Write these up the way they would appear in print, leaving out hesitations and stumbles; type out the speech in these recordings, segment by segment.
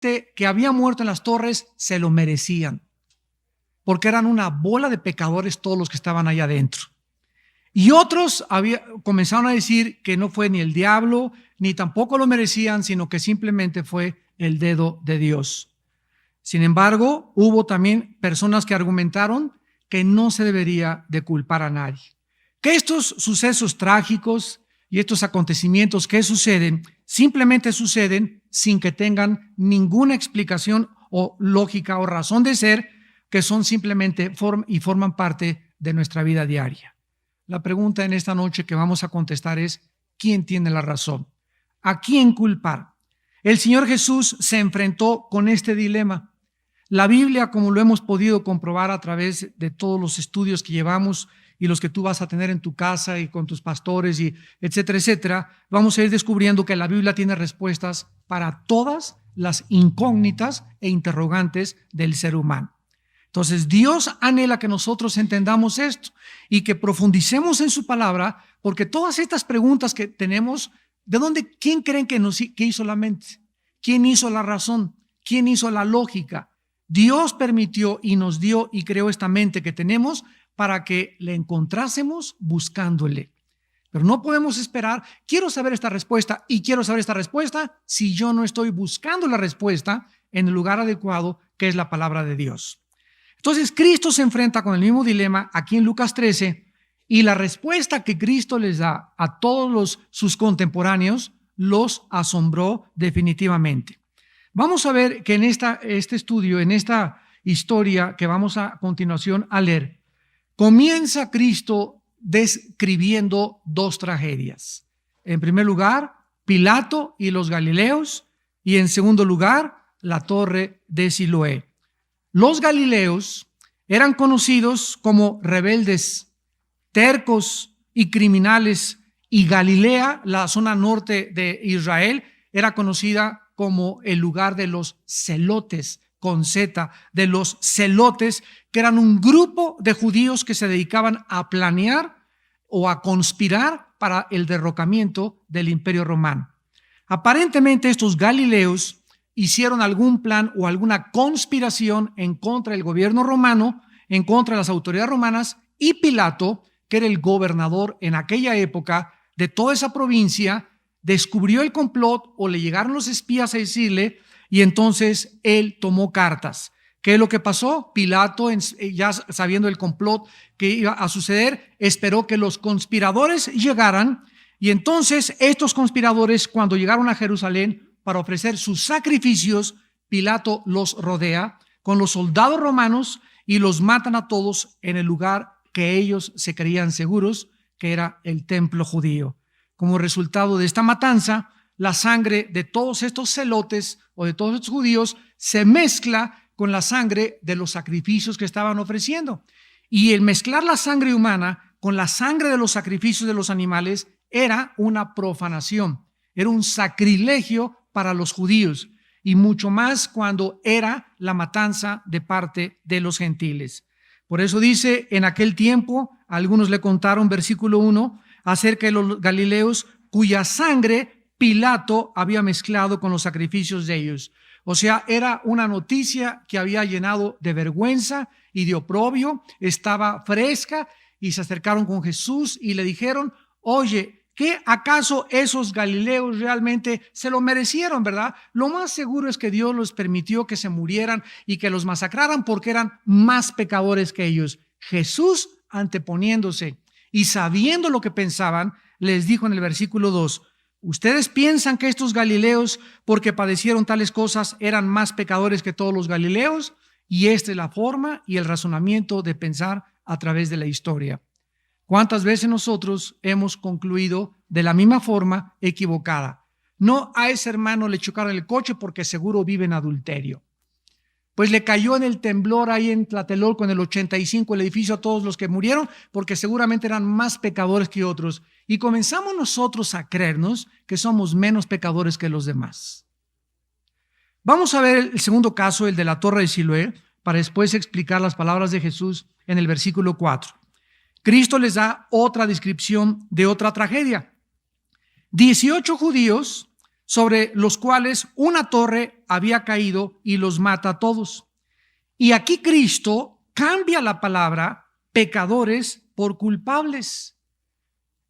que había muerto en las torres se lo merecían, porque eran una bola de pecadores todos los que estaban allá adentro. Y otros comenzaron a decir que no fue ni el diablo, ni tampoco lo merecían, sino que simplemente fue el dedo de Dios. Sin embargo, hubo también personas que argumentaron que no se debería de culpar a nadie, que estos sucesos trágicos y estos acontecimientos que suceden, simplemente suceden sin que tengan ninguna explicación o lógica o razón de ser, que son simplemente forman parte de nuestra vida diaria. La pregunta en esta noche que vamos a contestar es: ¿quién tiene la razón? ¿A quién culpar? El Señor Jesús se enfrentó con este dilema. La Biblia, como lo hemos podido comprobar a través de todos los estudios que llevamos y los que tú vas a tener en tu casa y con tus pastores y etcétera, etcétera, vamos a ir descubriendo que la Biblia tiene respuestas para todas las incógnitas e interrogantes del ser humano. Entonces, Dios anhela que nosotros entendamos esto y que profundicemos en su palabra, porque todas estas preguntas que tenemos, ¿quién creen que hizo la mente? ¿Quién hizo la razón? ¿Quién hizo la lógica? Dios permitió y nos dio y creó esta mente que tenemos para que le encontrásemos buscándole. Pero no podemos esperar, quiero saber esta respuesta y quiero saber esta respuesta, si yo no estoy buscando la respuesta en el lugar adecuado, que es la palabra de Dios. Entonces, Cristo se enfrenta con el mismo dilema aquí en Lucas 13, y la respuesta que Cristo les da a todos sus contemporáneos los asombró definitivamente. Vamos a ver que en este estudio, en esta historia que vamos a continuación a leer, comienza Cristo describiendo dos tragedias. En primer lugar, Pilato y los Galileos, y en segundo lugar, la torre de Siloé. Los Galileos eran conocidos como rebeldes, tercos y criminales, y Galilea, la zona norte de Israel, era conocida como el lugar de los celotes, con Z, de los celotes, que eran un grupo de judíos que se dedicaban a planear o a conspirar para el derrocamiento del Imperio Romano. Aparentemente estos Galileos hicieron algún plan o alguna conspiración en contra del gobierno romano, en contra de las autoridades romanas, y Pilato, que era el gobernador en aquella época de toda esa provincia, descubrió el complot o le llegaron los espías a decirle, y entonces él tomó cartas. ¿Qué es lo que pasó? Pilato, ya sabiendo el complot que iba a suceder, esperó que los conspiradores llegaran, y entonces estos conspiradores, cuando llegaron a Jerusalén para ofrecer sus sacrificios, Pilato los rodea con los soldados romanos y los matan a todos en el lugar que ellos se creían seguros, que era el templo judío. Como resultado de esta matanza, la sangre de todos estos celotes o de todos estos judíos se mezcla con la sangre de los sacrificios que estaban ofreciendo. Y el mezclar la sangre humana con la sangre de los sacrificios de los animales era una profanación, era un sacrilegio para los judíos, y mucho más cuando era la matanza de parte de los gentiles. Por eso dice, en aquel tiempo, algunos le contaron, versículo 1, acerca de los Galileos cuya sangre Pilato había mezclado con los sacrificios de ellos. O sea, era una noticia que había llenado de vergüenza y de oprobio, estaba fresca, y se acercaron con Jesús y le dijeron, oye, ¿qué acaso esos Galileos realmente se lo merecieron, verdad? Lo más seguro es que Dios los permitió que se murieran y que los masacraran porque eran más pecadores que ellos. Jesús, anteponiéndose y sabiendo lo que pensaban, les dijo en el versículo 2, ¿ustedes piensan que estos Galileos, porque padecieron tales cosas, eran más pecadores que todos los Galileos? Y esta es la forma y el razonamiento de pensar a través de la historia. ¿Cuántas veces nosotros hemos concluido de la misma forma equivocada? No, a ese hermano le chocaron el coche porque seguro vive en adulterio. Pues le cayó en el temblor ahí en Tlatelolco en el 85 el edificio a todos los que murieron porque seguramente eran más pecadores que otros. Y comenzamos nosotros a creernos que somos menos pecadores que los demás. Vamos a ver el segundo caso, el de la torre de Siloé, para después explicar las palabras de Jesús en el versículo 4. Cristo les da otra descripción de otra tragedia. 18 judíos sobre los cuales una torre había caído y los mata a todos. Y aquí Cristo cambia la palabra pecadores por culpables.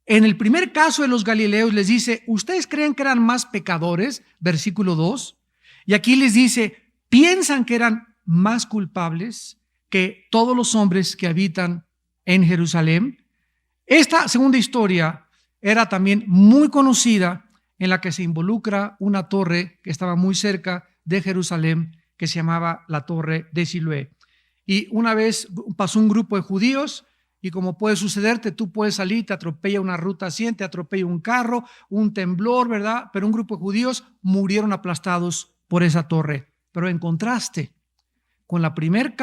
En el primer caso de los galileos les dice, ¿ustedes creen que eran más pecadores? Versículo 2. Y aquí les dice, ¿piensan que eran más culpables que todos los hombres que habitan en Jerusalén? Esta segunda historia era también muy conocida, en la que se involucra una torre que estaba muy cerca de Jerusalén, que se llamaba la Torre de Siloé. Y una vez pasó un grupo de judíos, y como puede sucederte, tú puedes salir, te atropella una ruta 100, te atropella un carro, un temblor, ¿verdad? Pero un grupo de judíos murieron aplastados por esa torre. Pero en contraste con el primer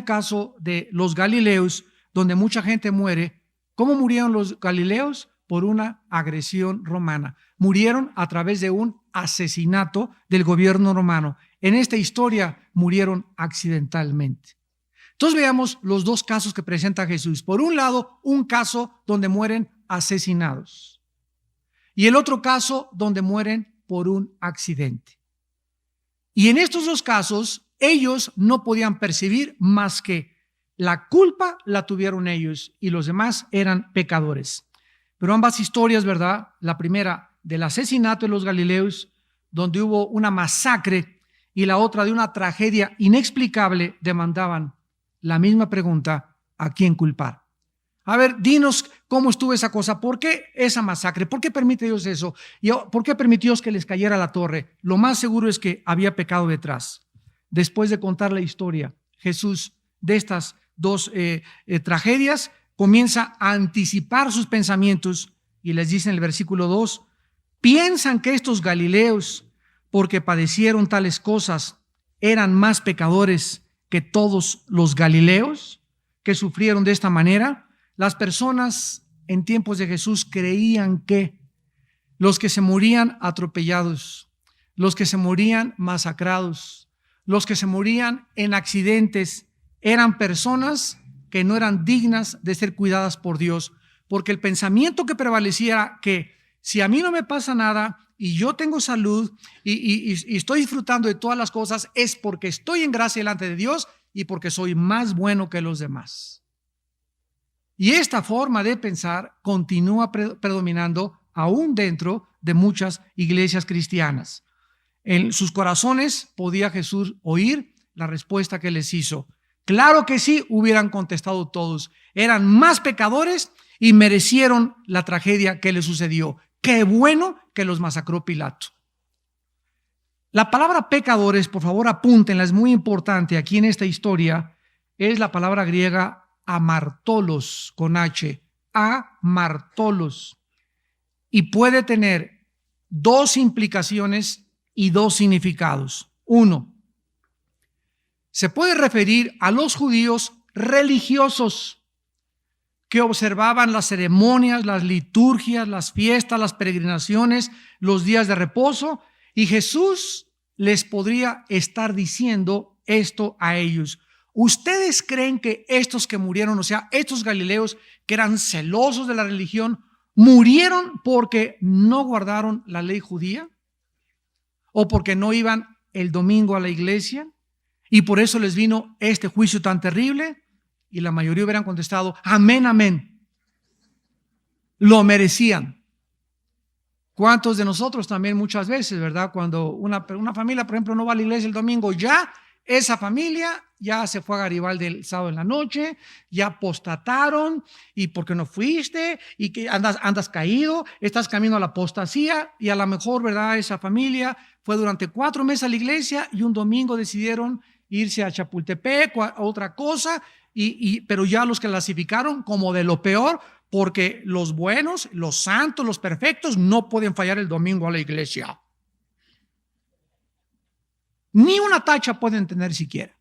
caso de los galileos, donde mucha gente muere, ¿cómo murieron los galileos? Por una agresión romana. Murieron a través de un asesinato del gobierno romano. En esta historia murieron accidentalmente. Entonces veamos los dos casos que presenta Jesús. Por un lado, un caso donde mueren asesinados. Y el otro caso donde mueren por un accidente. Y en estos dos casos, ellos no podían percibir más que la culpa la tuvieron ellos y los demás eran pecadores. Pero ambas historias, ¿verdad? La primera del asesinato de los galileos, donde hubo una masacre, y la otra de una tragedia inexplicable, demandaban la misma pregunta: ¿a quién culpar? A ver, dinos cómo estuvo esa cosa. ¿Por qué esa masacre? ¿Por qué permite Dios eso? ¿Y por qué permitió Dios que les cayera la torre? Lo más seguro es que había pecado detrás. Después de contar la historia, Jesús, de estas dos tragedias, comienza a anticipar sus pensamientos y les dice en el versículo 2, ¿piensan que estos galileos, porque padecieron tales cosas, eran más pecadores que todos los galileos que sufrieron de esta manera? Las personas en tiempos de Jesús creían que los que se morían atropellados, los que se morían masacrados, los que se morían en accidentes, eran personas que no eran dignas de ser cuidadas por Dios, porque el pensamiento que prevalecía era que si a mí no me pasa nada y yo tengo salud y estoy disfrutando de todas las cosas, es porque estoy en gracia delante de Dios y porque soy más bueno que los demás. Y esta forma de pensar continúa predominando aún dentro de muchas iglesias cristianas. En sus corazones podía Jesús oír la respuesta que les hizo. Claro que sí, hubieran contestado todos. Eran más pecadores y merecieron la tragedia que les sucedió. Qué bueno que los masacró Pilato. La palabra pecadores, por favor apúntenla, es muy importante aquí en esta historia. Es la palabra griega amartolos, con H, amartolos. Y puede tener dos implicaciones y dos significados. Uno, se puede referir a los judíos religiosos que observaban las ceremonias, las liturgias, las fiestas, las peregrinaciones, los días de reposo, y Jesús les podría estar diciendo esto a ellos. ¿Ustedes creen que estos que murieron, o sea, estos galileos que eran celosos de la religión, murieron porque no guardaron la ley judía? ¿O porque no iban el domingo a la iglesia? Y por eso les vino este juicio tan terrible. Y la mayoría hubieran contestado, amén, amén. Lo merecían. ¿Cuántos de nosotros también muchas veces, verdad? Cuando una familia, por ejemplo, no va a la iglesia el domingo, ya esa familia ya se fue a Garibaldi el sábado en la noche, ya apostataron, y porque no fuiste, y que andas caído, estás camino a la apostasía, y a lo mejor, ¿verdad? Esa familia fue durante 4 meses a la iglesia y un domingo decidieron irse a Chapultepec o a otra cosa, pero ya los clasificaron como de lo peor, porque los buenos, los santos, los perfectos no pueden fallar el domingo a la iglesia. Ni una tacha pueden tener siquiera.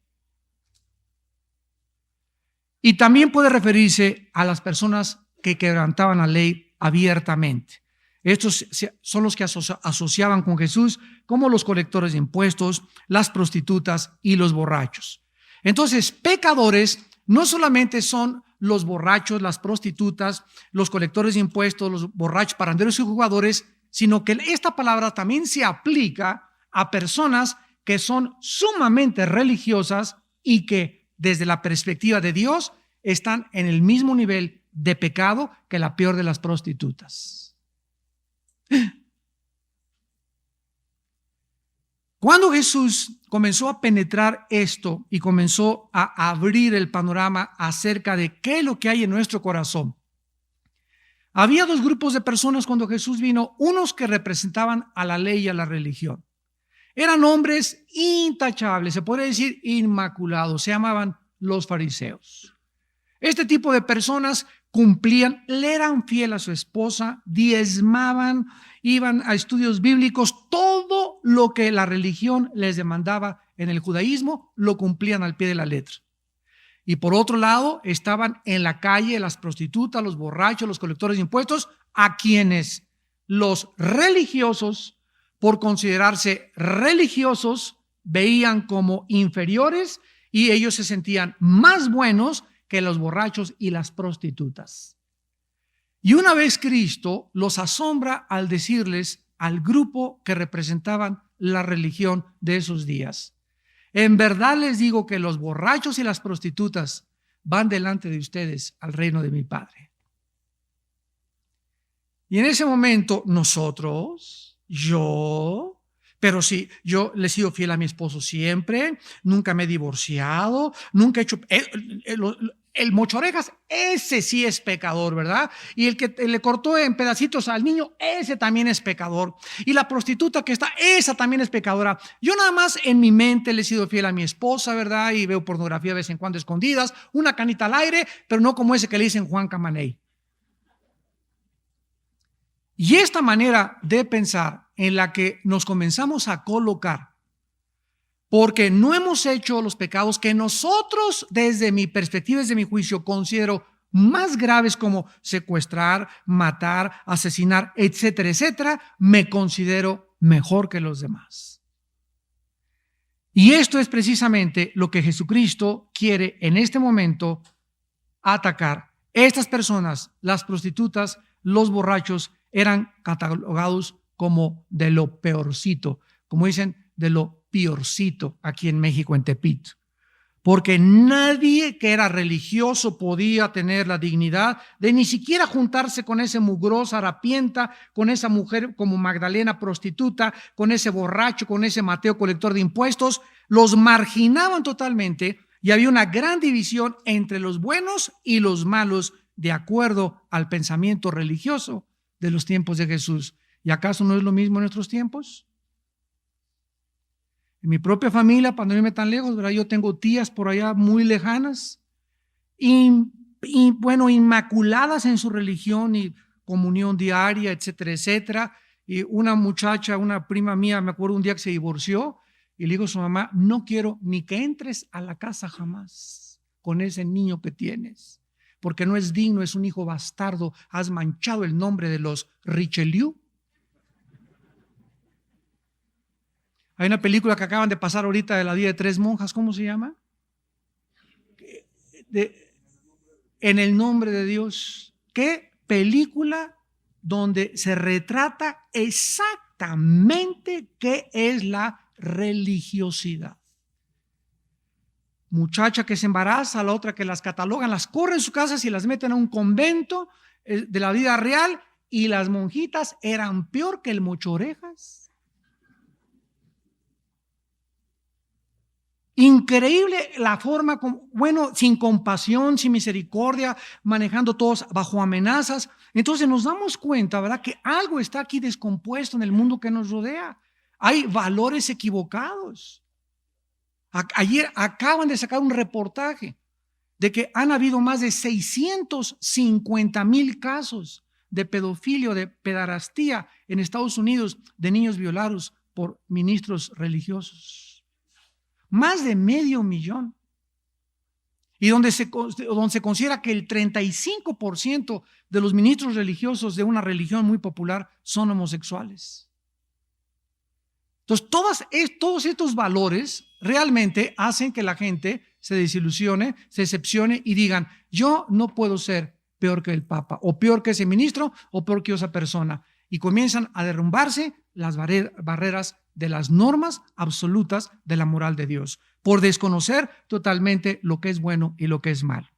Y también puede referirse a las personas que quebrantaban la ley abiertamente. Estos son los que asociaban con Jesús, como los colectores de impuestos, las prostitutas y los borrachos. Entonces, pecadores no solamente son los borrachos, las prostitutas, los colectores de impuestos, los borrachos, paranderos y jugadores, sino que esta palabra también se aplica a personas que son sumamente religiosas y que desde la perspectiva de Dios están en el mismo nivel de pecado que la peor de las prostitutas. Cuando Jesús comenzó a penetrar esto y comenzó a abrir el panorama acerca de qué es lo que hay en nuestro corazón, había dos grupos de personas cuando Jesús vino, unos que representaban a la ley y a la religión. Eran hombres intachables, se podría decir inmaculados, se llamaban los fariseos. Este tipo de personas cumplían, le eran fiel a su esposa, diezmaban, iban a estudios bíblicos, todo lo que la religión les demandaba en el judaísmo, lo cumplían al pie de la letra. Y por otro lado, estaban en la calle las prostitutas, los borrachos, los colectores de impuestos, a quienes los religiosos, por considerarse religiosos, veían como inferiores y ellos se sentían más buenos que los borrachos y las prostitutas. Y una vez Cristo los asombra al decirles al grupo que representaban la religión de esos días: en verdad les digo que los borrachos y las prostitutas van delante de ustedes al reino de mi Padre. Y en ese momento nosotros, pero sí, yo le he sido fiel a mi esposo siempre, nunca me he divorciado, nunca he hecho... El mochorejas, ese sí es pecador, ¿verdad? Y el que le cortó en pedacitos al niño, ese también es pecador. Y la prostituta que está, esa también es pecadora. Yo nada más en mi mente le he sido fiel a mi esposa, ¿verdad? Y veo pornografía de vez en cuando escondidas, una canita al aire, pero no como ese que le dicen Juan Camaney. Y esta manera de pensar en la que nos comenzamos a colocar, porque no hemos hecho los pecados que nosotros, desde mi perspectiva, desde mi juicio, considero más graves, como secuestrar, matar, asesinar, etcétera, etcétera, me considero mejor que los demás. Y esto es precisamente lo que Jesucristo quiere en este momento atacar. Estas personas, las prostitutas, los borrachos, eran catalogados como de lo peorcito, como dicen, de lo piorcito aquí en México, en Tepito, porque nadie que era religioso podía tener la dignidad de ni siquiera juntarse con ese mugrosa harapienta, con esa mujer como Magdalena prostituta, con ese borracho, con ese Mateo colector de impuestos. Los marginaban totalmente y había una gran división entre los buenos y los malos de acuerdo al pensamiento religioso de los tiempos de Jesús. ¿Y acaso no es lo mismo en nuestros tiempos? En mi propia familia, para no irme tan lejos, ¿verdad? Yo tengo tías por allá muy lejanas, bueno, inmaculadas en su religión y comunión diaria, etcétera, etcétera. Y una muchacha, una prima mía, me acuerdo un día que se divorció y le dijo a su mamá: no quiero ni que entres a la casa jamás con ese niño que tienes, porque no es digno, es un hijo bastardo, has manchado el nombre de los Richelieu. Hay una película que acaban de pasar ahorita de la vida de tres monjas, ¿cómo se llama? En el nombre de Dios. ¿Qué película donde se retrata exactamente qué es la religiosidad? Muchacha que se embaraza, la otra que las catalogan, las corren en sus casas y las meten a un convento de la vida real, y las monjitas eran peor que el mochorejas. Increíble la forma, bueno, sin compasión, sin misericordia, manejando todos bajo amenazas. Entonces nos damos cuenta, ¿verdad?, que algo está aquí descompuesto en el mundo que nos rodea. Hay valores equivocados. Ayer acaban de sacar un reportaje de que han habido más de 650,000 casos de pedofilia o de pederastía en Estados Unidos, de niños violados por ministros religiosos. Más de 500,000. Y donde se considera que el 35% de los ministros religiosos de una religión muy popular son homosexuales. Entonces, todos estos valores realmente hacen que la gente se desilusione, se decepcione y digan: yo no puedo ser peor que el Papa, o peor que ese ministro, o peor que esa persona. y comienzan a derrumbarse las barreras de las normas absolutas de la moral de Dios, por desconocer totalmente lo que es bueno y lo que es malo.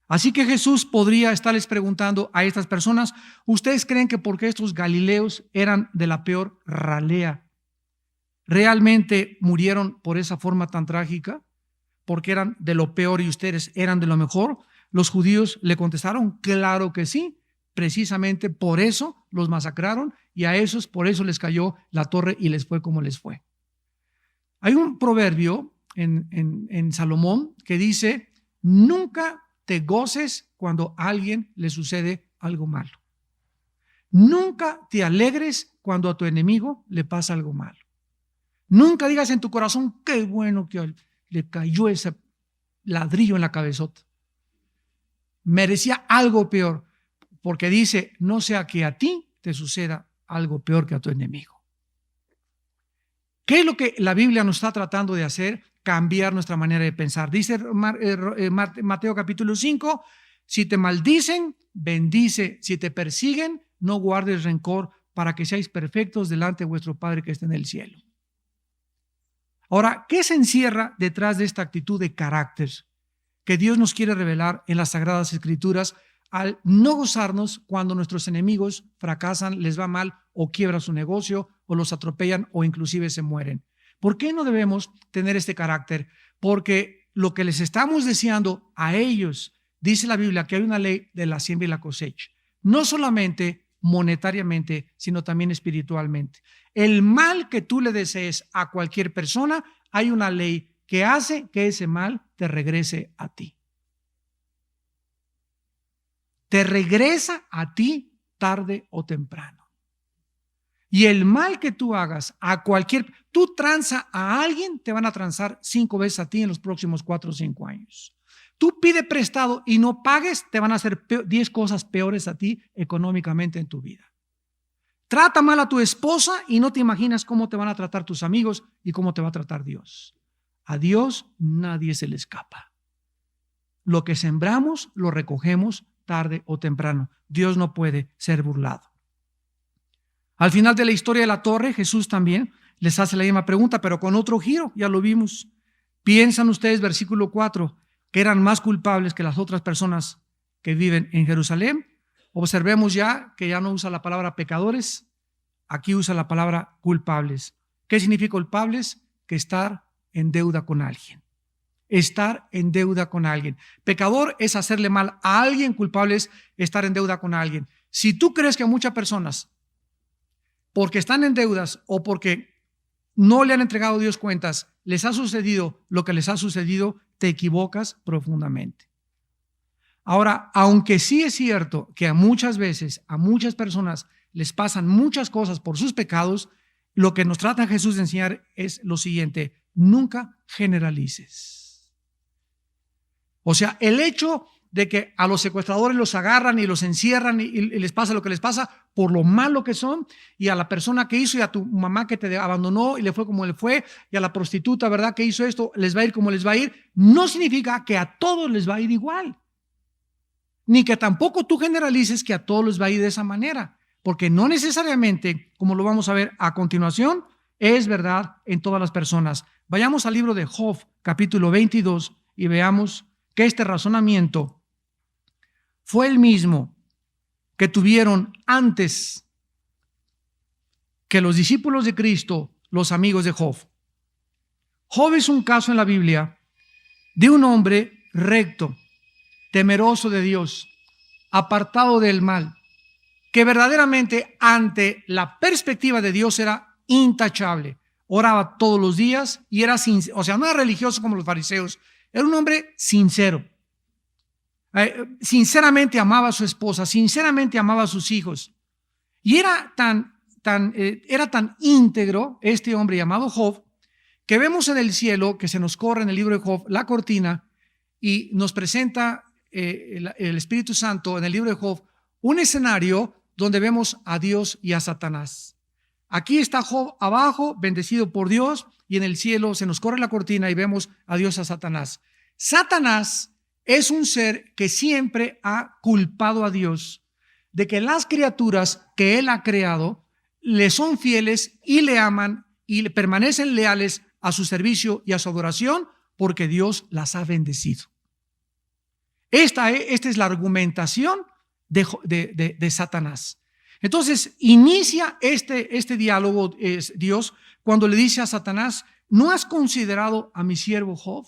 Así que Jesús podría estarles preguntando a estas personas: ¿ustedes creen que porque estos galileos eran de la peor ralea, realmente murieron por esa forma tan trágica? ¿Porque eran de lo peor y ustedes eran de lo mejor? Los judíos le contestaron: claro que sí. Precisamente por eso los masacraron, y a esos por eso les cayó la torre y les fue como les fue. Hay un proverbio en Salomón que dice: nunca te goces cuando a alguien le sucede algo malo. Nunca te alegres cuando a tu enemigo le pasa algo malo. Nunca digas en tu corazón: qué bueno que le cayó ese ladrillo en la cabezota. Merecía algo peor. Porque dice: no sea que a ti te suceda algo peor que a tu enemigo. ¿Qué es lo que la Biblia nos está tratando de hacer? Cambiar nuestra manera de pensar. Dice Mateo capítulo 5, si te maldicen, bendice. Si te persiguen, no guardes rencor, para que seáis perfectos delante de vuestro Padre que está en el cielo. Ahora, ¿qué se encierra detrás de esta actitud de carácter que Dios nos quiere revelar en las Sagradas Escrituras, al no gozarnos cuando nuestros enemigos fracasan, les va mal o quiebran su negocio o los atropellan o inclusive se mueren? ¿Por qué no debemos tener este carácter? Porque lo que les estamos deseando a ellos, dice la Biblia que hay una ley de la siembra y la cosecha, no solamente monetariamente, sino también espiritualmente. El mal que tú le desees a cualquier persona, hay una ley que hace que ese mal te regrese a ti. Te regresa a ti tarde o temprano. Y el mal que tú hagas a tú tranza a alguien, te van a transar 5 veces a ti en los próximos 4 o 5 años. Tú pide prestado y no pagues, te van a hacer 10 cosas peores a ti económicamente en tu vida. Trata mal a tu esposa y no te imaginas cómo te van a tratar tus amigos y cómo te va a tratar Dios. A Dios nadie se le escapa. Lo que sembramos lo recogemos tarde o temprano. Dios no puede ser burlado. Al final de la historia de la torre, Jesús también les hace la misma pregunta, pero con otro giro, ya lo vimos. ¿Piensan ustedes, versículo 4, que eran más culpables que las otras personas que viven en Jerusalén? Observemos ya que ya no usa la palabra pecadores, aquí usa la palabra culpables. ¿Qué significa culpables? Que estar en deuda con alguien. Estar en deuda con alguien. Pecador es hacerle mal a alguien, culpable es estar en deuda con alguien. Si tú crees que muchas personas, porque están en deudas o porque no le han entregado a Dios cuentas, les ha sucedido lo que les ha sucedido, te equivocas profundamente. Ahora, aunque sí es cierto que muchas veces a muchas personas les pasan muchas cosas por sus pecados, lo que nos trata Jesús de enseñar es lo siguiente: nunca generalices. O sea, el hecho de que a los secuestradores los agarran y los encierran y les pasa lo que les pasa por lo malo que son, y a la persona que hizo y a tu mamá que te abandonó y le fue como le fue, y a la prostituta, ¿verdad?, que hizo esto, les va a ir como les va a ir, no significa que a todos les va a ir igual. Ni que tampoco tú generalices que a todos les va a ir de esa manera, porque no necesariamente, como lo vamos a ver a continuación, es verdad en todas las personas. Vayamos al libro de Job, capítulo 22, y veamos que este razonamiento fue el mismo que tuvieron antes que los discípulos de Cristo, los amigos de Job. Job es un caso en la Biblia de un hombre recto, temeroso de Dios, apartado del mal, que verdaderamente ante la perspectiva de Dios era intachable. Oraba todos los días y era sincero, o sea, no era religioso como los fariseos, era un hombre sincero. Sinceramente amaba a su esposa, sinceramente amaba a sus hijos. Y era tan íntegro este hombre llamado Job, que vemos en el cielo, que se nos corre en el libro de Job, la cortina, y nos presenta el Espíritu Santo en el libro de Job, un escenario donde vemos a Dios y a Satanás. Aquí está Job abajo, bendecido por Dios, y en el cielo se nos corre la cortina y vemos a Dios y a Satanás. Satanás es un ser que siempre ha culpado a Dios de que las criaturas que Él ha creado le son fieles y le aman y le permanecen leales a su servicio y a su adoración porque Dios las ha bendecido. Esta es la argumentación de Satanás. Entonces, inicia este diálogo Dios cuando le dice a Satanás, ¿no has considerado a mi siervo Job?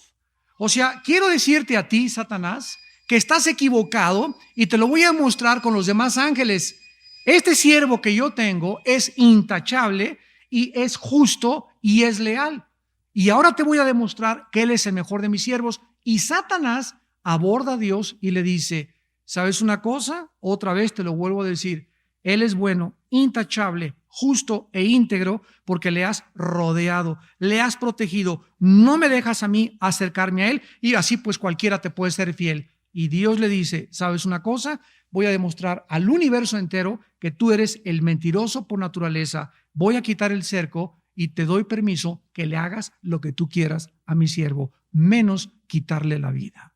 O sea, quiero decirte a ti, Satanás, que estás equivocado y te lo voy a mostrar con los demás ángeles. Este siervo que yo tengo es intachable y es justo y es leal. Y ahora te voy a demostrar que él es el mejor de mis siervos. Y Satanás aborda a Dios y le dice, ¿sabes una cosa? Otra vez te lo vuelvo a decir. Él es bueno, intachable, justo e íntegro porque le has rodeado, le has protegido. No me dejas a mí acercarme a él y así pues cualquiera te puede ser fiel. Y Dios le dice, ¿sabes una cosa? Voy a demostrar al universo entero que tú eres el mentiroso por naturaleza. Voy a quitar el cerco y te doy permiso que le hagas lo que tú quieras a mi siervo, menos quitarle la vida.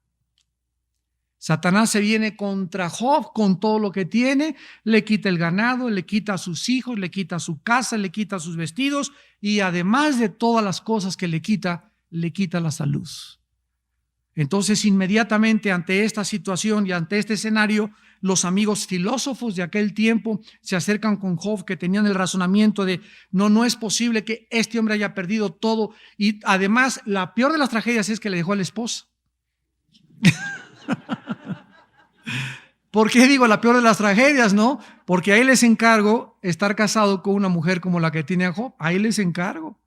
Satanás se viene contra Job con todo lo que tiene, le quita el ganado, le quita a sus hijos, le quita su casa, le quita sus vestidos y además de todas las cosas que le quita la salud. Entonces, inmediatamente ante esta situación y ante este escenario, los amigos filósofos de aquel tiempo se acercan con Job, que tenían el razonamiento de no es posible que este hombre haya perdido todo. Y además, la peor de las tragedias es que le dejó a la esposa. ¿Por qué digo la peor de las tragedias? No, porque ahí les encargo estar casado con una mujer como la que tiene a Job. Ahí les encargo.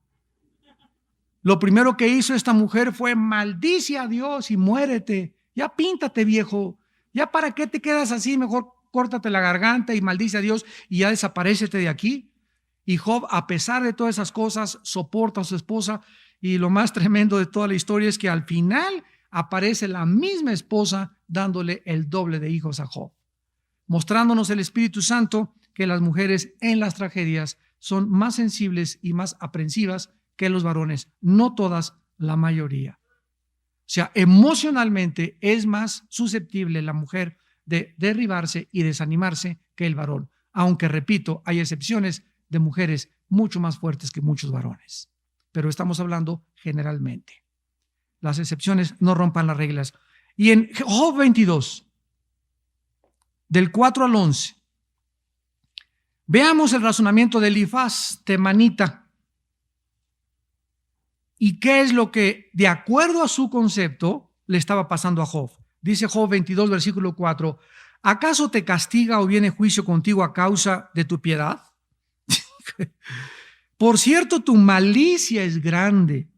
Lo primero que hizo esta mujer fue maldice a Dios y muérete. Ya píntate, viejo. Ya para qué te quedas así, mejor córtate la garganta y maldice a Dios y ya desaparécete de aquí. Y Job, a pesar de todas esas cosas, soporta a su esposa y lo más tremendo de toda la historia es que al final aparece la misma esposa dándole el doble de hijos a Job, mostrándonos el Espíritu Santo que las mujeres en las tragedias son más sensibles y más aprensivas que los varones, no todas, la mayoría. O sea, emocionalmente es más susceptible la mujer de derribarse y desanimarse que el varón, aunque repito, hay excepciones de mujeres mucho más fuertes que muchos varones, pero estamos hablando generalmente. Las excepciones no rompan las reglas. Y en Job 22, del 4 al 11, veamos el razonamiento de Elifaz temanita. ¿Y qué es lo que, de acuerdo a su concepto, le estaba pasando a Job? Dice Job 22, versículo 4, ¿acaso te castiga o viene juicio contigo a causa de tu piedad? Por cierto, tu malicia es grande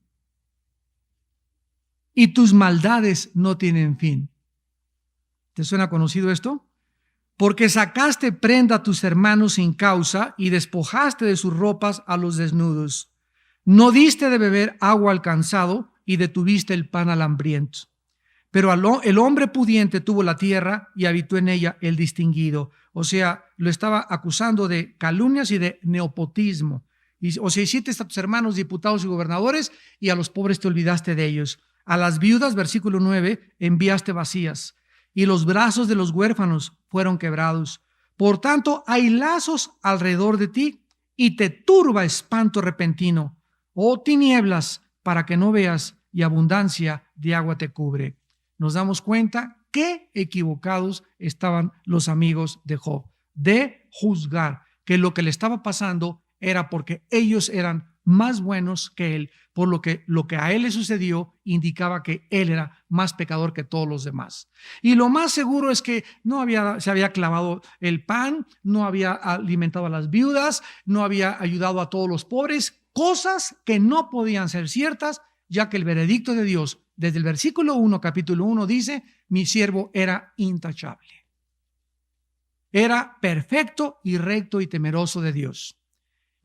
y tus maldades no tienen fin. ¿Te suena conocido esto? Porque sacaste prenda a tus hermanos sin causa y despojaste de sus ropas a los desnudos. No diste de beber agua al cansado y detuviste el pan al hambriento. Pero el hombre pudiente tuvo la tierra y habitó en ella el distinguido. O sea, lo estaba acusando de calumnias y de nepotismo. O sea, hiciste a tus hermanos diputados y gobernadores y a los pobres te olvidaste de ellos. A las viudas, versículo 9, enviaste vacías y los brazos de los huérfanos fueron quebrados. Por tanto, hay lazos alrededor de ti y te turba espanto repentino. Oh tinieblas, para que no veas y abundancia de agua te cubre. Nos damos cuenta qué equivocados estaban los amigos de Job de juzgar que lo que le estaba pasando era porque ellos eran más buenos que él, por lo que a él le sucedió indicaba que él era más pecador que todos los demás. Y lo más seguro es que se había clavado el pan, no había alimentado a las viudas, no había ayudado a todos los pobres, cosas que no podían ser ciertas, ya que el veredicto de Dios, desde el versículo 1, capítulo 1, dice, mi siervo era intachable. Era perfecto y recto y temeroso de Dios.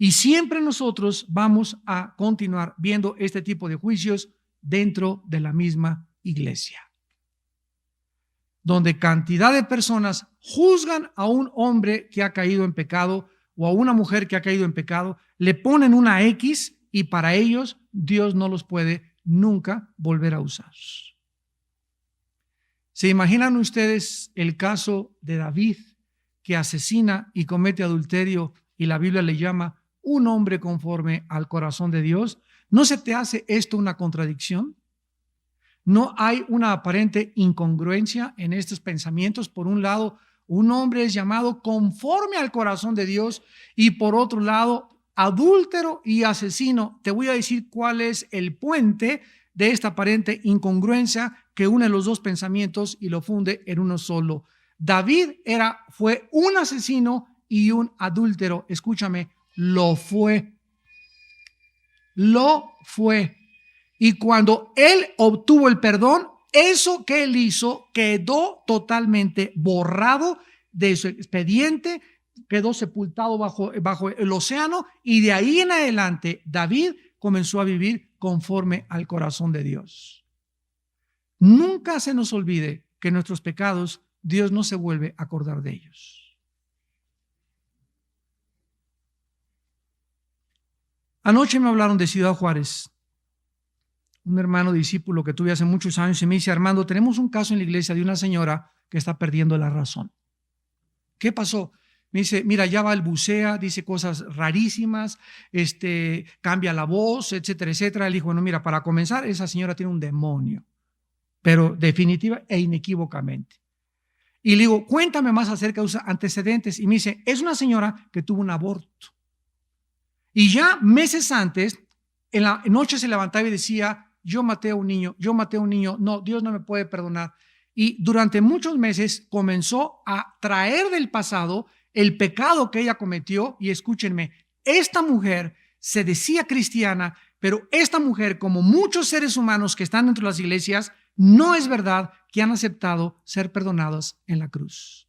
Y siempre nosotros vamos a continuar viendo este tipo de juicios dentro de la misma iglesia, donde cantidad de personas juzgan a un hombre que ha caído en pecado o a una mujer que ha caído en pecado, le ponen una X y para ellos Dios no los puede nunca volver a usar. ¿Se imaginan ustedes el caso de David que asesina y comete adulterio y la Biblia le llama un hombre conforme al corazón de Dios? ¿No se te hace esto una contradicción? ¿No hay una aparente incongruencia en estos pensamientos? Por un lado, un hombre es llamado conforme al corazón de Dios y por otro lado, adúltero y asesino. Te voy a decir cuál es el puente de esta aparente incongruencia que une los dos pensamientos y lo funde en uno solo. David fue un asesino y un adúltero. Escúchame, lo fue. Lo fue. Y cuando él obtuvo el perdón, eso que él hizo quedó totalmente borrado de su expediente, quedó sepultado bajo el océano, y de ahí en adelante David comenzó a vivir conforme al corazón de Dios. Nunca se nos olvide que nuestros pecados, Dios no se vuelve a acordar de ellos. Anoche me hablaron de Ciudad Juárez. Un hermano discípulo que tuve hace muchos años y me dice: Armando, tenemos un caso en la iglesia de una señora que está perdiendo la razón. ¿Qué pasó? Me dice: mira, ya balbucea, dice cosas rarísimas, cambia la voz, etcétera, etcétera. Le dijo: bueno, mira, para comenzar, esa señora tiene un demonio, pero definitiva e inequívocamente. Y le digo: cuéntame más acerca de sus antecedentes. Y me dice: es una señora que tuvo un aborto. Y ya meses antes, en la noche se levantaba y decía: yo maté a un niño, no, Dios no me puede perdonar. Y durante muchos meses comenzó a traer del pasado el pecado que ella cometió. Y escúchenme, esta mujer se decía cristiana, pero esta mujer, como muchos seres humanos que están dentro de las iglesias, no es verdad que han aceptado ser perdonadas en la cruz.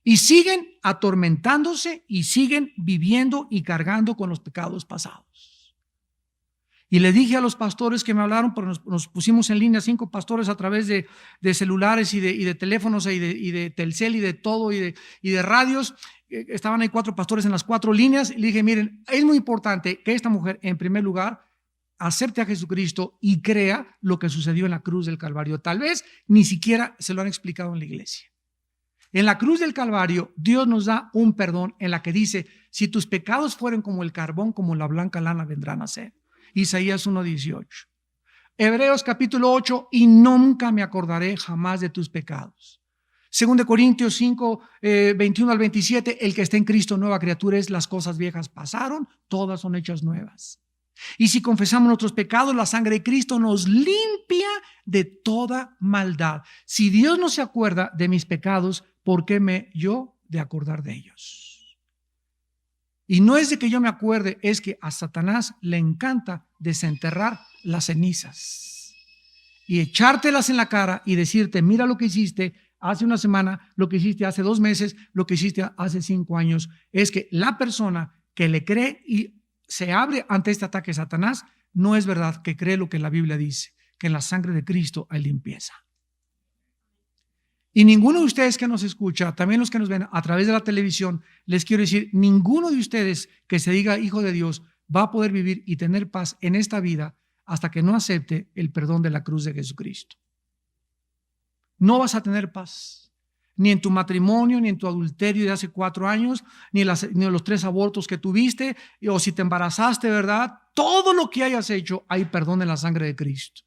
Y siguen atormentándose y siguen viviendo y cargando con los pecados pasados. Y le dije a los pastores que me hablaron, porque nos pusimos en línea 5 pastores a través de celulares y de teléfonos y de Telcel y de todo y de radios. Estaban ahí 4 pastores en las 4 líneas. Y le dije: miren, es muy importante que esta mujer, en primer lugar, acepte a Jesucristo y crea lo que sucedió en la cruz del Calvario. Tal vez ni siquiera se lo han explicado en la iglesia. En la cruz del Calvario, Dios nos da un perdón en la que dice: si tus pecados fueren como el carbón, como la blanca lana vendrán a ser. Isaías 1:18. Hebreos capítulo 8: y nunca me acordaré jamás de tus pecados. 2 Corintios 5, 21 al 27, el que está en Cristo nueva criatura es, las cosas viejas pasaron, todas son hechas nuevas. Y si confesamos nuestros pecados, la sangre de Cristo nos limpia de toda maldad. Si Dios no se acuerda de mis pecados, ¿por qué me yo de acordar de ellos? Y no es de que yo me acuerde, es que a Satanás le encanta desenterrar las cenizas y echártelas en la cara y decirte: mira lo que hiciste hace una semana, lo que hiciste hace 2 meses, lo que hiciste hace 5 años. Es que la persona que le cree y se abre ante este ataque de Satanás, no es verdad que cree lo que la Biblia dice, que en la sangre de Cristo hay limpieza. Y ninguno de ustedes que nos escucha, también los que nos ven a través de la televisión, les quiero decir, ninguno de ustedes que se diga hijo de Dios va a poder vivir y tener paz en esta vida hasta que no acepte el perdón de la cruz de Jesucristo. No vas a tener paz, ni en tu matrimonio, ni en tu adulterio de hace 4 años, ni en los 3 abortos que tuviste, o si te embarazaste, ¿verdad? Todo lo que hayas hecho, hay perdón en la sangre de Cristo.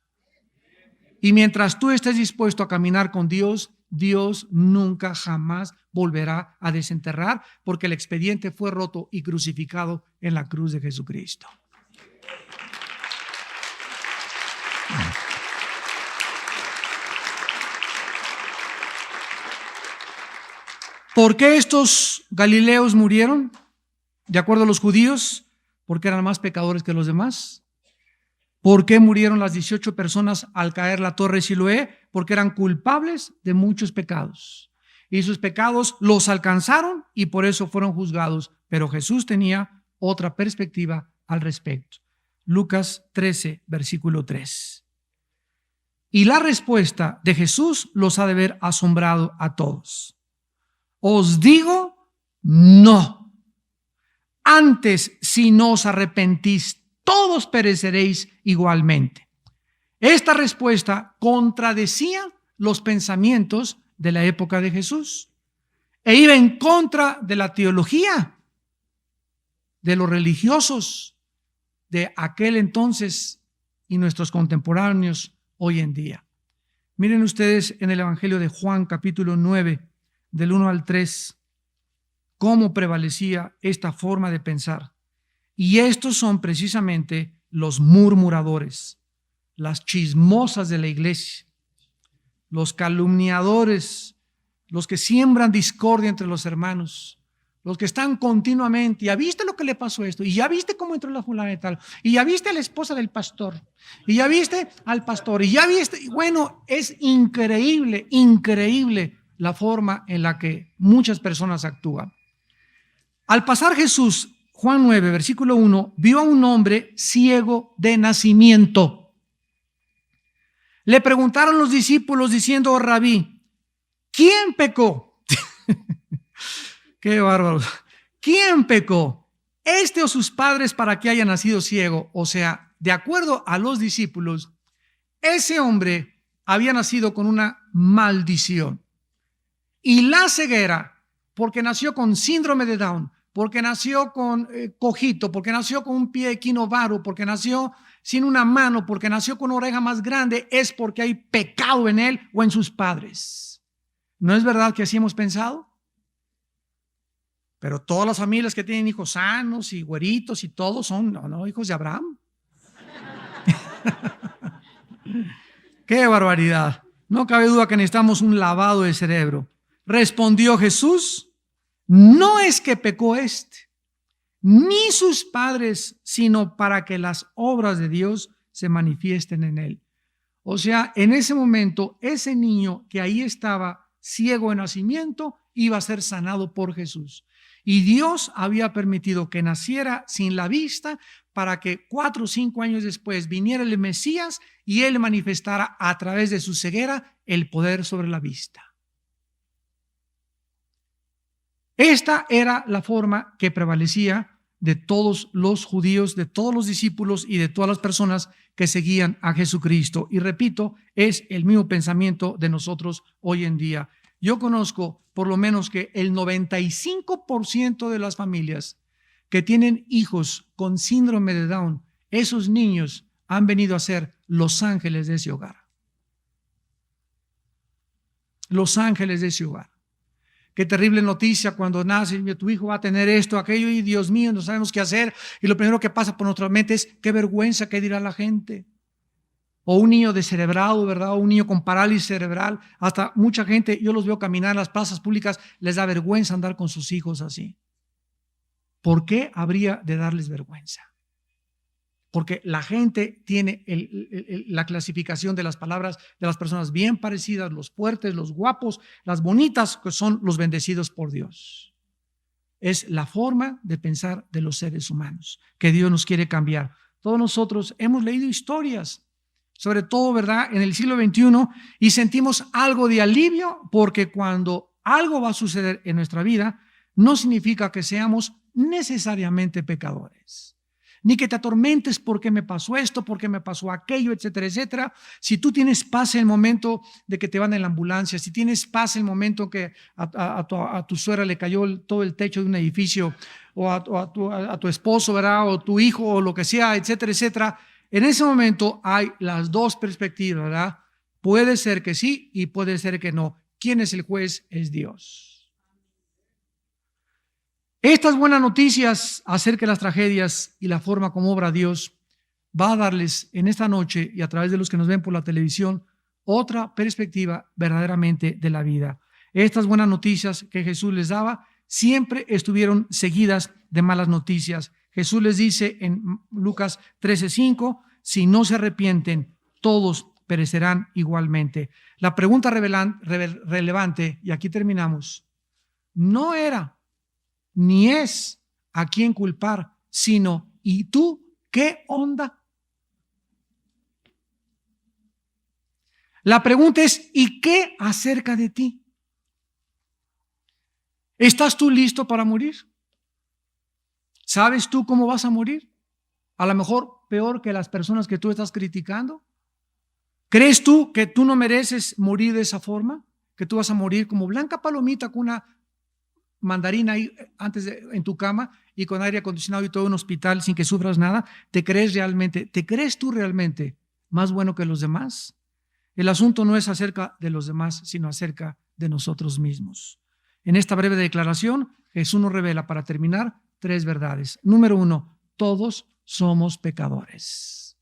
Y mientras tú estés dispuesto a caminar con Dios, Dios nunca jamás volverá a desenterrar, porque el expediente fue roto y crucificado en la cruz de Jesucristo. ¿Por qué estos galileos murieron? De acuerdo a los judíos, porque eran más pecadores que los demás. ¿Por qué murieron las 18 personas al caer la torre de Siloé? Porque eran culpables de muchos pecados. Y sus pecados los alcanzaron y por eso fueron juzgados. Pero Jesús tenía otra perspectiva al respecto. Lucas 13, versículo 3. Y la respuesta de Jesús los ha de haber asombrado a todos. Os digo, no. Antes, si no os arrepentís, todos pereceréis igualmente. Esta respuesta contradecía los pensamientos de la época de Jesús e iba en contra de la teología de los religiosos de aquel entonces y nuestros contemporáneos hoy en día. Miren ustedes en el Evangelio de Juan, capítulo 9, del 1 al 3, cómo prevalecía esta forma de pensar. Y estos son precisamente los murmuradores, las chismosas de la iglesia, los calumniadores, los que siembran discordia entre los hermanos, los que están continuamente, ¿ya viste lo que le pasó a esto? ¿Y ya viste cómo entró la fulana y tal? ¿Y ya viste a la esposa del pastor? ¿Y ya viste al pastor? ¿Y ya viste? Bueno, es increíble, increíble la forma en la que muchas personas actúan. Al pasar Jesús, Juan 9, versículo 1, vio a un hombre ciego de nacimiento. Le preguntaron los discípulos diciendo: oh, Rabí, ¿quién pecó? Qué bárbaro. ¿Quién pecó? ¿Este o sus padres para que haya nacido ciego? O sea, de acuerdo a los discípulos, ese hombre había nacido con una maldición. Y la ceguera, porque nació con síndrome de Down, porque nació con cojito, porque nació con un pie equinovaro, porque nació sin una mano, porque nació con una oreja más grande, es porque hay pecado en él o en sus padres. ¿No es verdad que así hemos pensado? Pero todas las familias que tienen hijos sanos y güeritos y todos son, no, hijos de Abraham. ¡Qué barbaridad! No cabe duda que necesitamos un lavado de cerebro. Respondió Jesús: no es que pecó ni sus padres, sino para que las obras de Dios se manifiesten en él. O sea, en ese momento, ese niño que ahí estaba ciego de nacimiento iba a ser sanado por Jesús. Y Dios había permitido que naciera sin la vista para que 4 o 5 años después viniera el Mesías y él manifestara a través de su ceguera el poder sobre la vista. Esta era la forma que prevalecía de todos los judíos, de todos los discípulos y de todas las personas que seguían a Jesucristo. Y repito, es el mismo pensamiento de nosotros hoy en día. Yo conozco por lo menos que el 95% de las familias que tienen hijos con síndrome de Down, esos niños han venido a ser los ángeles de ese hogar. Los ángeles de ese hogar. Qué terrible noticia cuando nace: tu hijo va a tener esto, aquello, y Dios mío, no sabemos qué hacer. Y lo primero que pasa por nuestra mente es: qué vergüenza, qué dirá la gente. O un niño descerebrado, ¿verdad? O un niño con parálisis cerebral. Hasta mucha gente, yo los veo caminar en las plazas públicas, les da vergüenza andar con sus hijos así. ¿Por qué habría de darles vergüenza? Porque la gente tiene la clasificación de las palabras de las personas bien parecidas: los fuertes, los guapos, las bonitas, que son los bendecidos por Dios. Es la forma de pensar de los seres humanos que Dios nos quiere cambiar. Todos nosotros hemos leído historias, sobre todo, ¿verdad?, en el siglo XXI, y sentimos algo de alivio, porque cuando algo va a suceder en nuestra vida, no significa que seamos necesariamente pecadores, ni que te atormentes porque me pasó esto, porque me pasó aquello, etcétera, etcétera. Si tú tienes paz en el momento de que te van en la ambulancia, si tienes paz en el momento que a tu suegra le cayó todo el techo de un edificio, o a tu esposo, ¿verdad?, o tu hijo, o lo que sea, etcétera, etcétera, en ese momento hay las dos perspectivas, ¿verdad? Puede ser que sí y puede ser que no. ¿Quién es el juez? Es Dios. Estas buenas noticias acerca de las tragedias y la forma como obra Dios va a darles en esta noche, y a través de los que nos ven por la televisión, otra perspectiva verdaderamente de la vida. Estas buenas noticias que Jesús les daba siempre estuvieron seguidas de malas noticias. Jesús les dice en Lucas 13:5: si no se arrepienten, todos perecerán igualmente. La pregunta relevante, y aquí terminamos, no era ni es a quién culpar, sino: ¿y tú qué onda? La pregunta es: ¿y qué acerca de ti? ¿Estás tú listo para morir? ¿Sabes tú cómo vas a morir? A lo mejor peor que las personas que tú estás criticando. ¿Crees tú que tú no mereces morir de esa forma? que tú vas a morir como blanca palomita con una mandarina ahí en tu cama y con aire acondicionado y todo en un hospital sin que sufras nada? ¿Te crees tú realmente más bueno que los demás? El asunto no es acerca de los demás, sino acerca de nosotros mismos. En esta breve declaración, Jesús nos revela, para terminar, 3 verdades. Número 1, todos somos pecadores.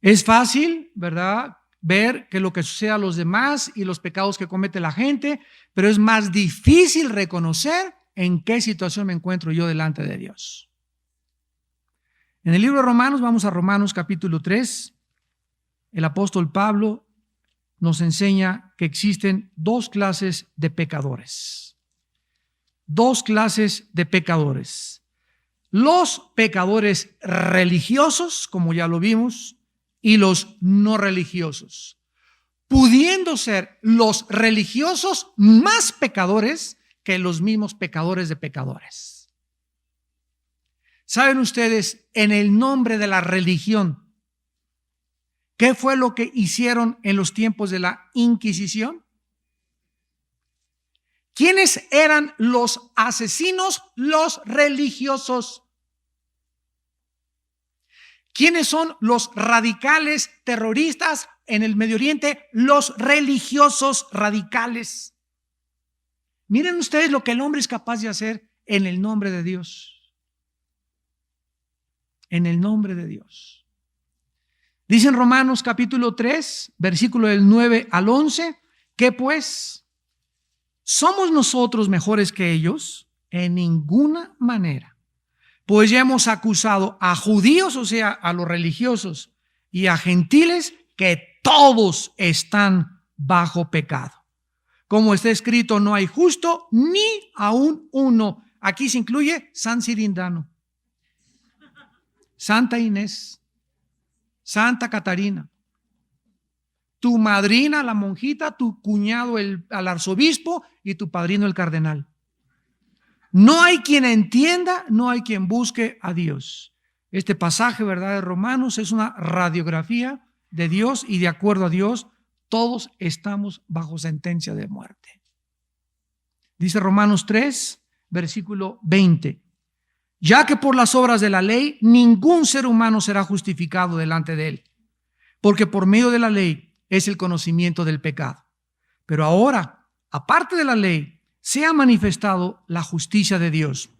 Es fácil, ¿verdad?, ver que lo que sucede a los demás y los pecados que comete la gente, pero es más difícil reconocer en qué situación me encuentro yo delante de Dios. En el libro de Romanos, vamos a Romanos capítulo 3, el apóstol Pablo nos enseña que existen 2 clases de pecadores. 2 clases de pecadores. Los pecadores religiosos, como ya lo vimos, y los no religiosos, pudiendo ser los religiosos más pecadores que los mismos pecadores de pecadores. ¿Saben ustedes, en el nombre de la religión, qué fue lo que hicieron en los tiempos de la Inquisición? ¿Quiénes eran los asesinos? Los religiosos. ¿Quiénes son los radicales terroristas en el Medio Oriente? Los religiosos radicales. Miren ustedes lo que el hombre es capaz de hacer en el nombre de Dios. En el nombre de Dios. Dice en Romanos capítulo 3, versículo del 9 al 11, que pues, ¿somos nosotros mejores que ellos? En ninguna manera. Pues ya hemos acusado a judíos, o sea, a los religiosos, y a gentiles, que todos están bajo pecado. Como está escrito, no hay justo ni aún uno. Aquí se incluye San Cirindano, Santa Inés, Santa Catarina, tu madrina, la monjita, tu cuñado, al arzobispo, y tu padrino, el cardenal. No hay quien entienda, no hay quien busque a Dios. Este pasaje, ¿verdad?, de Romanos es una radiografía de Dios, y de acuerdo a Dios, todos estamos bajo sentencia de muerte. Dice Romanos 3, versículo 20. Ya que por las obras de la ley, ningún ser humano será justificado delante de él, porque por medio de la ley es el conocimiento del pecado. Pero ahora, aparte de la ley, se ha manifestado la justicia de Dios,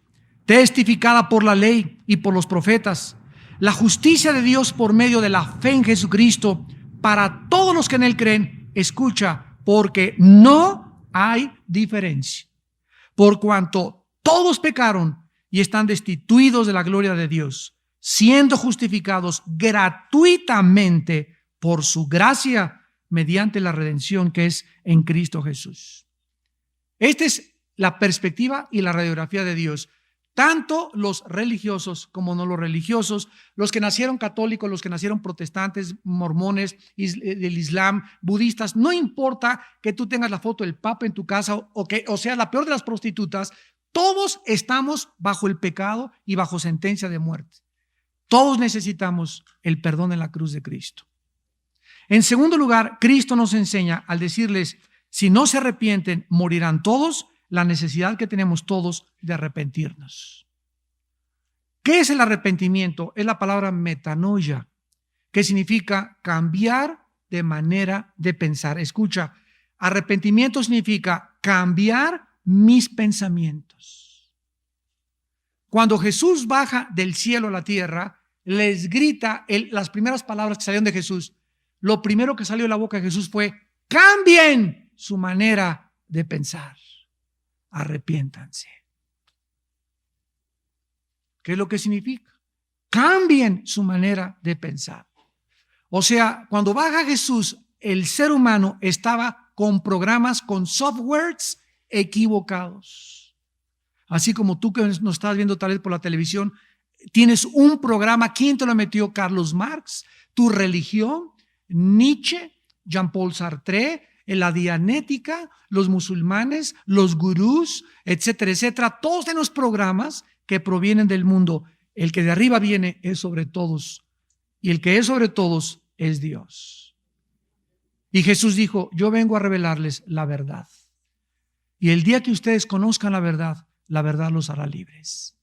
testificada por la ley y por los profetas, la justicia de Dios por medio de la fe en Jesucristo para todos los que en él creen. Escucha, porque no hay diferencia, por cuanto todos pecaron y están destituidos de la gloria de Dios, siendo justificados gratuitamente por su gracia mediante la redención que es en Cristo Jesús. Esta es la perspectiva y la radiografía de Dios. Tanto los religiosos como no los religiosos, los que nacieron católicos, los que nacieron protestantes, mormones, del Islam, budistas, no importa que tú tengas la foto del Papa en tu casa o seas la peor de las prostitutas, todos estamos bajo el pecado y bajo sentencia de muerte. Todos necesitamos el perdón en la cruz de Cristo. En segundo lugar, Cristo nos enseña al decirles: si no se arrepienten, morirán todos. La necesidad que tenemos todos de arrepentirnos. ¿Qué es el arrepentimiento? Es la palabra metanoia, que significa cambiar de manera de pensar. Escucha, arrepentimiento significa cambiar mis pensamientos. Cuando Jesús baja del cielo a la tierra, les grita las primeras palabras que salieron de Jesús. Lo primero que salió de la boca de Jesús fue: cambien su manera de pensar. Arrepiéntanse. ¿Qué es lo que significa? Cambien su manera de pensar. O sea, cuando baja Jesús, el ser humano estaba con programas, con softwares equivocados. Así como tú que nos estás viendo tal vez por la televisión, tienes un programa. ¿Quién te lo metió? Carlos Marx, tu religión, Nietzsche, Jean-Paul Sartre, en la dianética, los musulmanes, los gurús, etcétera, etcétera. Todos tenemos programas que provienen del mundo. El que de arriba viene es sobre todos, y el que es sobre todos es Dios. Y Jesús dijo, yo vengo a revelarles la verdad. Y el día que ustedes conozcan la verdad los hará libres.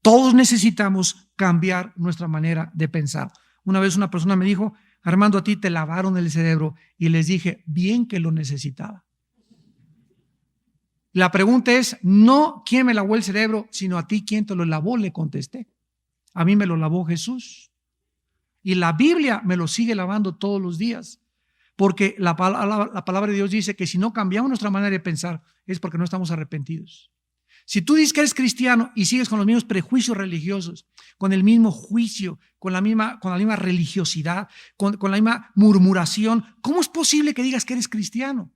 Todos necesitamos cambiar nuestra manera de pensar. Una vez una persona me dijo, Armando, a ti te lavaron el cerebro. Y les dije, bien que lo necesitaba. La pregunta es, no quién me lavó el cerebro, sino a ti quién te lo lavó, le contesté. A mí me lo lavó Jesús. Y la Biblia me lo sigue lavando todos los días. Porque la palabra de Dios dice que si no cambiamos nuestra manera de pensar es porque no estamos arrepentidos. Si tú dices que eres cristiano y sigues con los mismos prejuicios religiosos, con el mismo juicio, con la misma religiosidad, con la misma murmuración, ¿cómo es posible que digas que eres cristiano?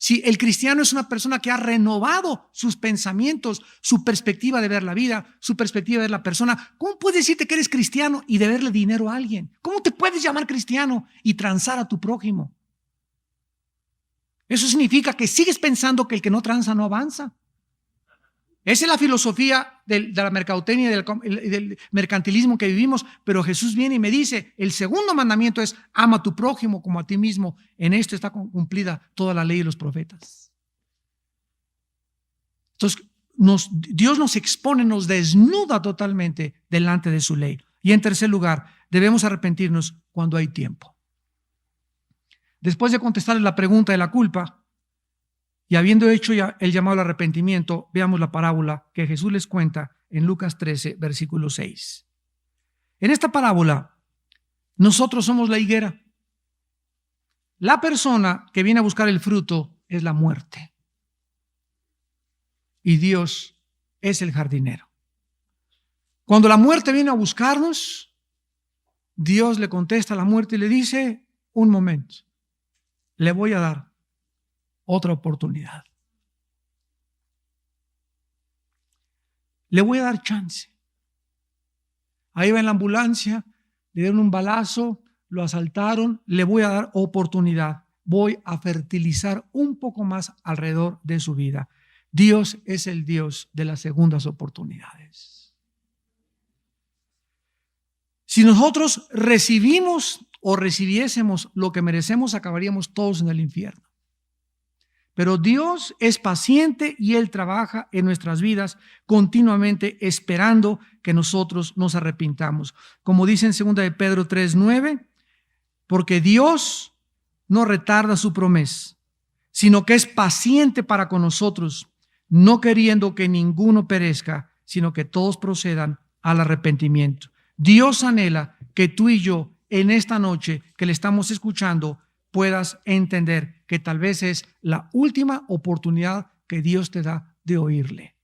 Si el cristiano es una persona que ha renovado sus pensamientos, su perspectiva de ver la vida, su perspectiva de ver la persona, ¿cómo puedes decirte que eres cristiano y deberle dinero a alguien? ¿Cómo te puedes llamar cristiano y transar a tu prójimo? Eso significa que sigues pensando que el que no transa no avanza. Esa es la filosofía de la mercadotecnia y del mercantilismo que vivimos, pero Jesús viene y me dice, el segundo mandamiento es, ama a tu prójimo como a ti mismo. En esto está cumplida toda la ley y los profetas. Entonces, Dios nos expone, nos desnuda totalmente delante de su ley. Y en tercer lugar, debemos arrepentirnos cuando hay tiempo. Después de contestarle la pregunta de la culpa, y habiendo hecho ya el llamado al arrepentimiento, veamos la parábola que Jesús les cuenta en Lucas 13, versículo 6. En esta parábola, nosotros somos la higuera. La persona que viene a buscar el fruto es la muerte. Y Dios es el jardinero. Cuando la muerte viene a buscarnos, Dios le contesta a la muerte y le dice, un momento, le voy a dar otra oportunidad. Le voy a dar chance. Ahí va en la ambulancia, le dieron un balazo, lo asaltaron, le voy a dar oportunidad. Voy a fertilizar un poco más alrededor de su vida. Dios es el Dios de las segundas oportunidades. Si nosotros recibimos o recibiésemos lo que merecemos, acabaríamos todos en el infierno. Pero Dios es paciente y Él trabaja en nuestras vidas continuamente esperando que nosotros nos arrepintamos. Como dice en 2 de Pedro 3:9, porque Dios no retarda su promesa, sino que es paciente para con nosotros, no queriendo que ninguno perezca, sino que todos procedan al arrepentimiento. Dios anhela que tú y yo en esta noche que le estamos escuchando puedas entender que tal vez es la última oportunidad que Dios te da de oírle.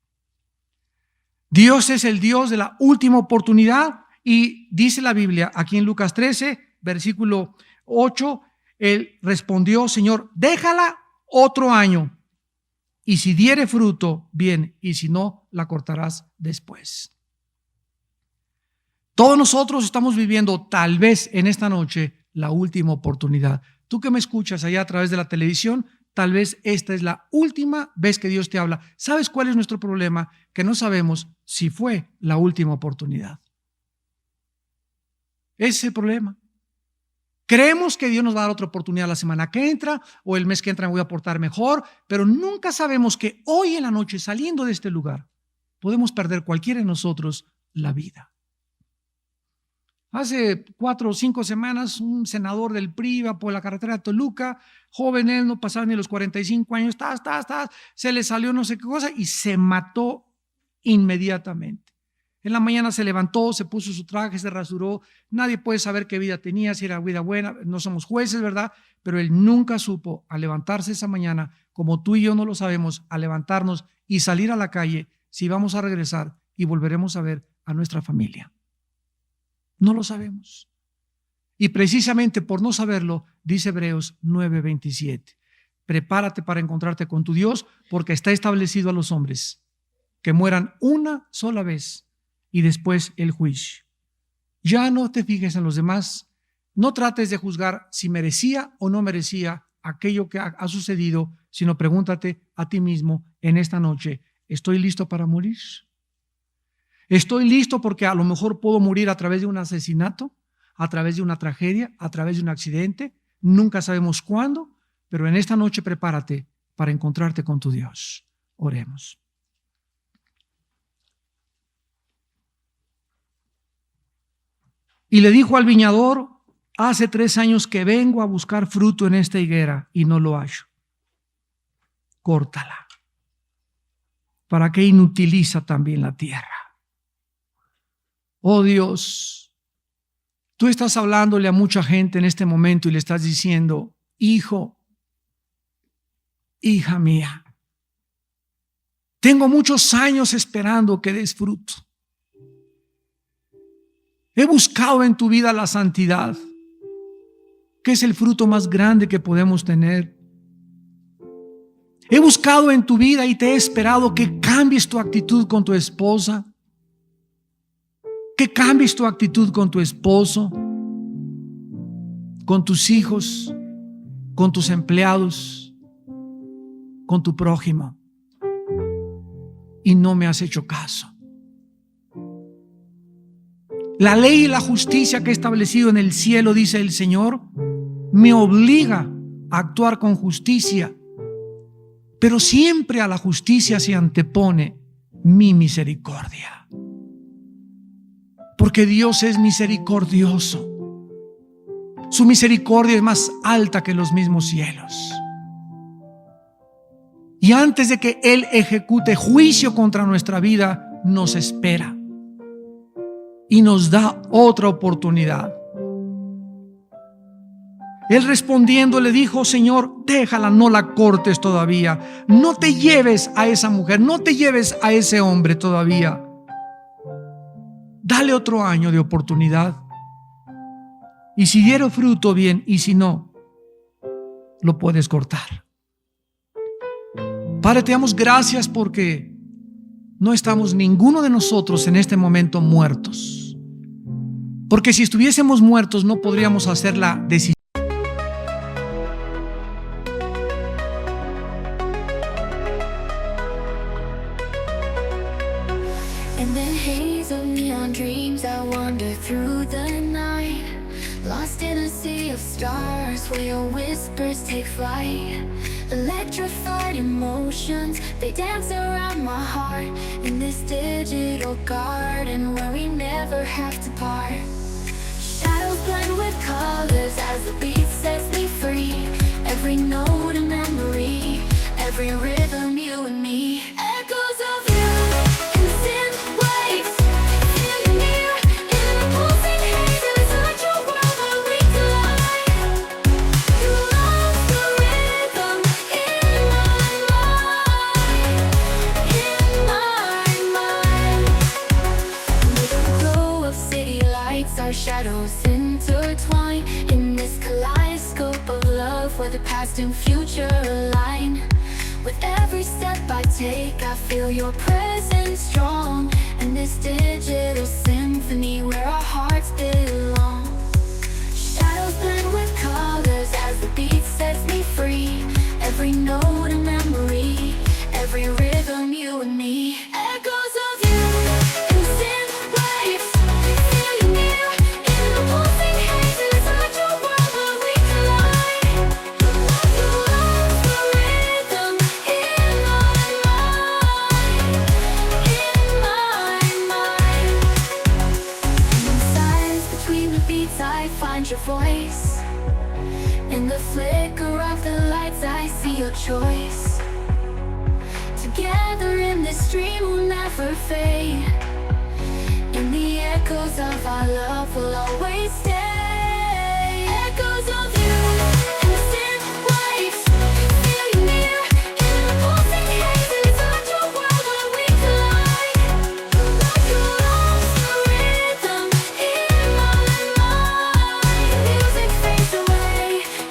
Dios es el Dios de la última oportunidad y dice la Biblia aquí en Lucas 13, versículo 8, Él respondió, Señor, déjala otro año y si diere fruto, bien, y si no, la cortarás después. Todos nosotros estamos viviendo tal vez en esta noche la última oportunidad. Tú que me escuchas allá a través de la televisión, tal vez esta es la última vez que Dios te habla. ¿Sabes cuál es nuestro problema? Que no sabemos si fue la última oportunidad. Ese es el problema. Creemos que Dios nos va a dar otra oportunidad la semana que entra o el mes que entra me voy a portar mejor, pero nunca sabemos que hoy en la noche, saliendo de este lugar, podemos perder cualquiera de nosotros la vida. Hace 4 o 5 semanas, un senador del PRI iba por la carretera de Toluca, joven él, no pasaba ni los 45 años, se le salió no sé qué cosa y se mató inmediatamente. En la mañana se levantó, se puso su traje, se rasuró. Nadie puede saber qué vida tenía, si era vida buena. No somos jueces, ¿verdad? Pero él nunca supo, al levantarse esa mañana, como tú y yo no lo sabemos, al levantarnos y salir a la calle, si vamos a regresar y volveremos a ver a nuestra familia. No lo sabemos. Y precisamente por no saberlo, dice Hebreos 9:27, prepárate para encontrarte con tu Dios, porque está establecido a los hombres que mueran una sola vez y después el juicio. Ya no te fijes en los demás, no trates de juzgar si merecía o no merecía aquello que ha sucedido, sino pregúntate a ti mismo en esta noche, ¿estoy listo para morir? ¿Estoy listo porque a lo mejor puedo morir a través de un asesinato, a través de una tragedia, a través de un accidente? Nunca sabemos cuándo, pero en esta noche prepárate para encontrarte con tu Dios. Oremos. Y le dijo al viñador: hace 3 años que vengo a buscar fruto en esta higuera y no lo hallo. Córtala. ¿Para qué inutiliza también la tierra? Oh Dios, tú estás hablándole a mucha gente en este momento y le estás diciendo: hijo, hija mía, tengo muchos años esperando que des fruto. He buscado en tu vida la santidad, que es el fruto más grande que podemos tener. He buscado en tu vida y te he esperado que cambies tu actitud con tu esposa, que cambies tu actitud con tu esposo, con tus hijos, con tus empleados, con tu prójimo. Y no me has hecho caso. La ley y la justicia que he establecido en el cielo, dice el Señor, me obliga a actuar con justicia, pero siempre a la justicia se antepone mi misericordia. Porque Dios es misericordioso. Su misericordia es más alta que los mismos cielos. Y antes de que Él ejecute juicio contra nuestra vida, nos espera y nos da otra oportunidad. Él respondiendo le dijo: Señor, déjala, no la cortes todavía. No te lleves a esa mujer, no te lleves a ese hombre todavía. Dale otro año de oportunidad. Y si diere fruto, bien, y si no, lo puedes cortar. Padre, te damos gracias porque no estamos ninguno de nosotros en este momento muertos. Porque si estuviésemos muertos no podríamos hacer la decisión. In the haze of neon dreams I wander through the night, lost in a sea of stars where your whispers take flight. Electrified emotions, they dance around my heart, in this digital garden where we never have to part. Shadows blend with colors as the beat sets me free. Every note a memory, every rhythm you and me. Echoes of you in synth waves, feel you near in the pulsing haze. It's such a world where we collide. You lost the rhythm in my mind, in my mind. With the glow of city lights, our shadows intertwine in this kaleidoscope of love where the past and future align. With every step I take, I feel your presence strong, and this digital symphony where our hearts belong. Shadows blend with colors as the beat sets me free. Every note a memory, every rhythm you and me. Echoes of you in synth waves, feel you near in the pulsing haze. It's such a world where we collide. You lost the rhythm in my mind, in my mind. And in silence between the beats I find your voice. In the flicker of the lights I see your choice. Together in this dream we'll never fade. In the echoes of our love will always stay. Echoes of you in the synth waves, feel you near in the pulsing haze. It's such a world where we collide. You lost the rhythm in my mind. Music fades away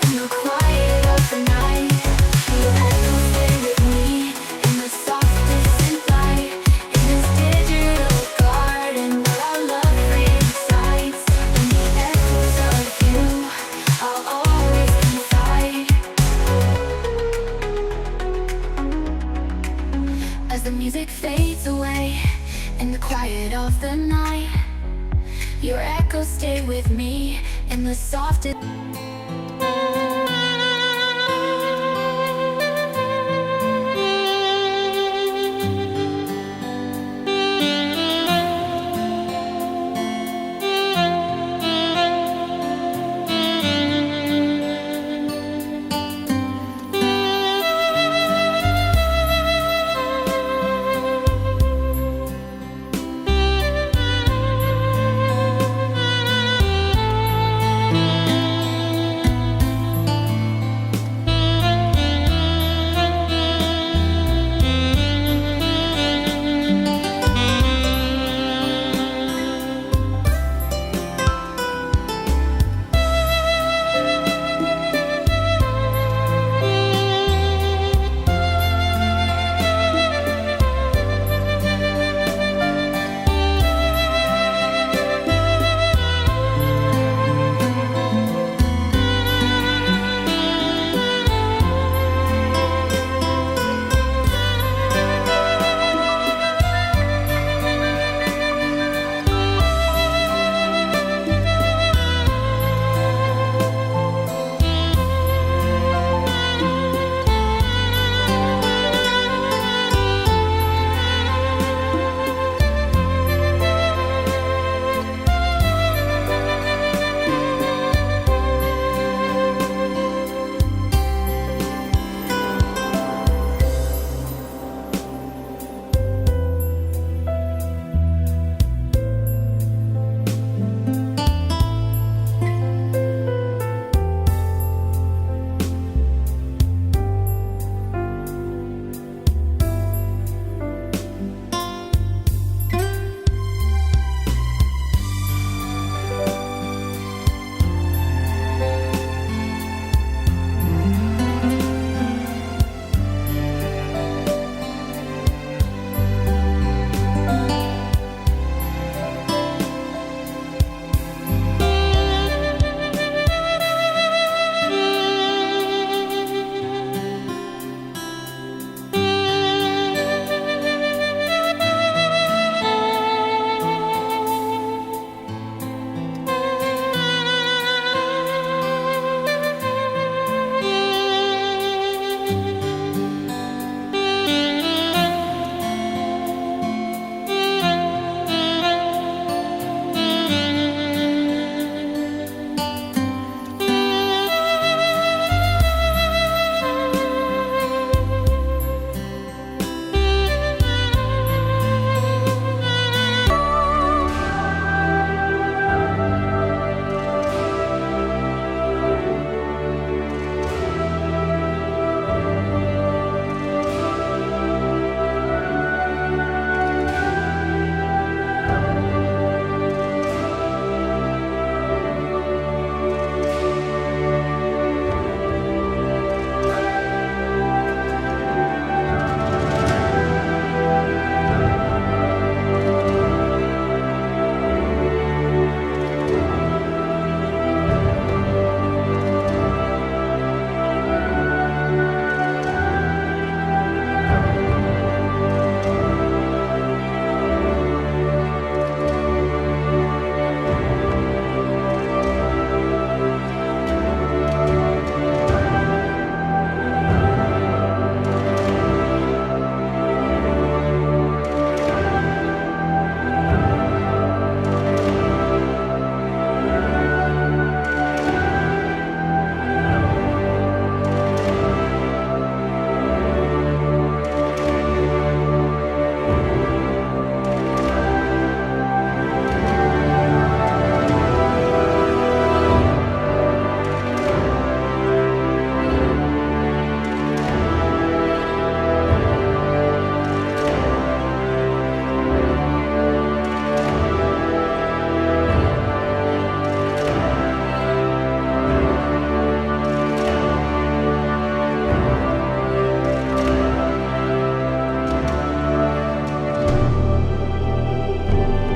in the quiet of the night. Your echoes stay with me in the softest light. In this digital garden where our love resides. In the echoes of you, I'll always confide. As the music fades away in the quiet of the night, your echoes stay with me in the softest.